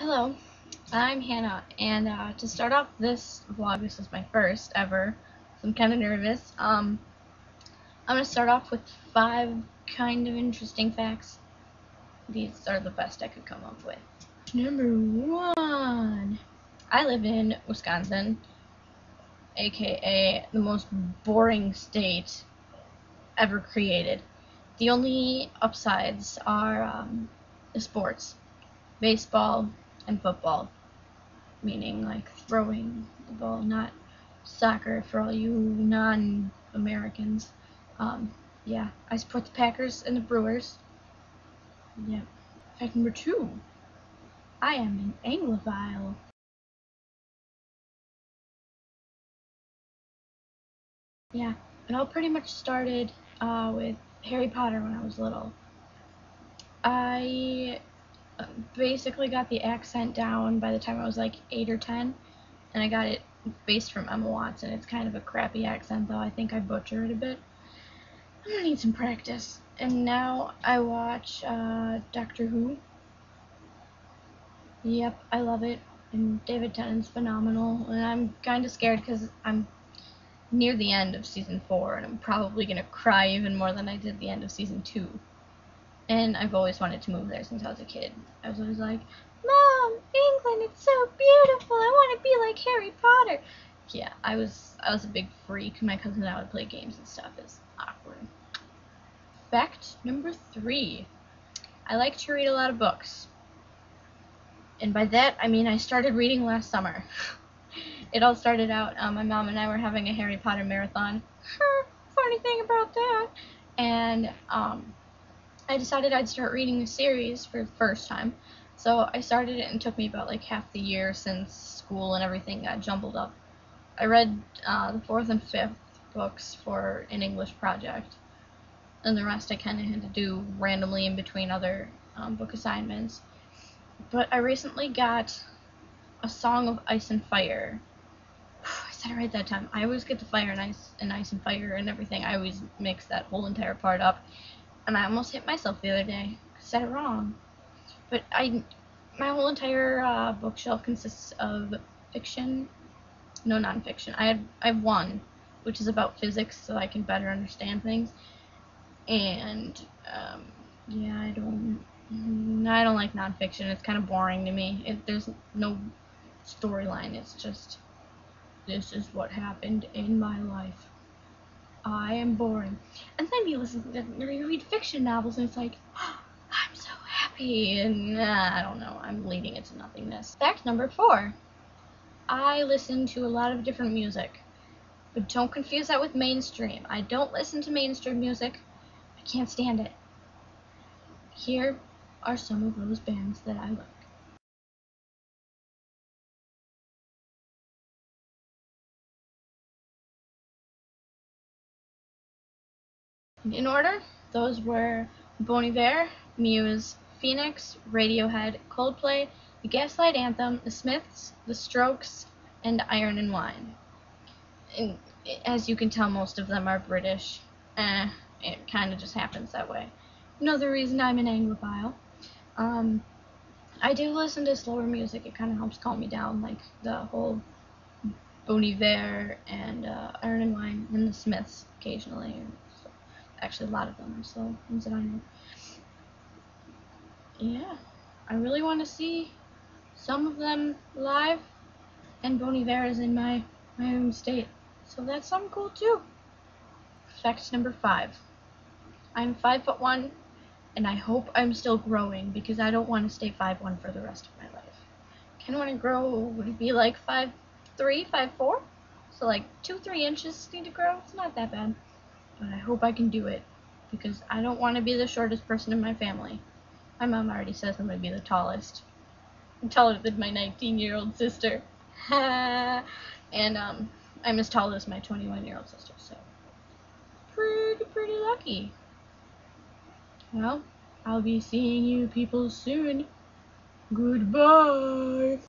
Hello, I'm Hannah, and to start off this vlog, this is my first ever, so I'm kind of nervous. I'm going to start off with 5 kind of interesting facts. These are the best I could come up with. Number 1. I live in Wisconsin, aka the most boring state ever created. The only upsides are the sports, baseball and football. Meaning like throwing the ball, not soccer for all you non-Americans. Yeah, I support the Packers and the Brewers. Yeah. Fact number 2, I am an Anglophile. Yeah, it all pretty much started with Harry Potter when I was little. I basically got the accent down by the time I was like 8 or 10, and I got it based from Emma Watson. It's kind of a crappy accent, though. I think I butchered it a bit. I'm gonna need some practice. And now I watch Doctor Who. Yep, I love it. And David Tennant's phenomenal. And I'm kind of scared because I'm near the end of season 4, and I'm probably gonna cry even more than I did the end of season 2. And I've always wanted to move there since I was a kid. I was always like, Mom, England, it's so beautiful. I want to be like Harry Potter. Yeah, I was a big freak. My cousin and I would play games and stuff. It's awkward. Fact number 3. I like to read a lot of books. And by that, I mean I started reading last summer. It all started out, my mom and I were having a Harry Potter marathon. Funny thing about that. And I decided I'd start reading the series for the first time. So I started it, and it took me about like half the year since school and everything got jumbled up. I read the 4th and 5th books for an English project. And the rest I kind of had to do randomly in between other book assignments. But I recently got A Song of Ice and Fire. I said it right that time. I always get the fire and ice and fire and everything. I always mix that whole entire part up. And I almost hit myself the other day. I said it wrong. But my whole entire bookshelf consists of fiction. No, nonfiction. I have one, which is about physics, so I can better understand things. And yeah, I don't like nonfiction. It's kind of boring to me. There's no storyline. It's just, this is what happened in my life. I am boring. And then you read fiction novels, and it's like, oh, I'm so happy. And I don't know. I'm leading it to nothingness. Fact number 4. I listen to a lot of different music, but don't confuse that with mainstream. I don't listen to mainstream music. I can't stand it. Here are some of those bands that I like. In order, those were Bon Iver, Muse, Phoenix, Radiohead, Coldplay, The Gaslight Anthem, The Smiths, The Strokes, and Iron and Wine. And as you can tell, most of them are British. It kind of just happens that way. Another reason I'm an Anglophile. I do listen to slower music. It kind of helps calm me down, like the whole Bon Iver and Iron and Wine and The Smiths occasionally. So, actually, a lot of them are slow ones that I know. Yeah, I really want to see some of them live, and Bon Iver is in my home state, so that's something cool too. Fact number 5. I'm 5'1", and I hope I'm still growing because I don't want to stay 5'1" for the rest of my life. I kind of want to grow, would it be like 5'3", 5'4"? So like 2-3 inches need to grow. It's not that bad, but I hope I can do it because I don't want to be the shortest person in my family. My mom already says I'm going to be the tallest. I'm taller than my 19-year-old sister. And I'm as tall as my 21-year-old sister, so pretty lucky. Well, I'll be seeing you people soon. Goodbye.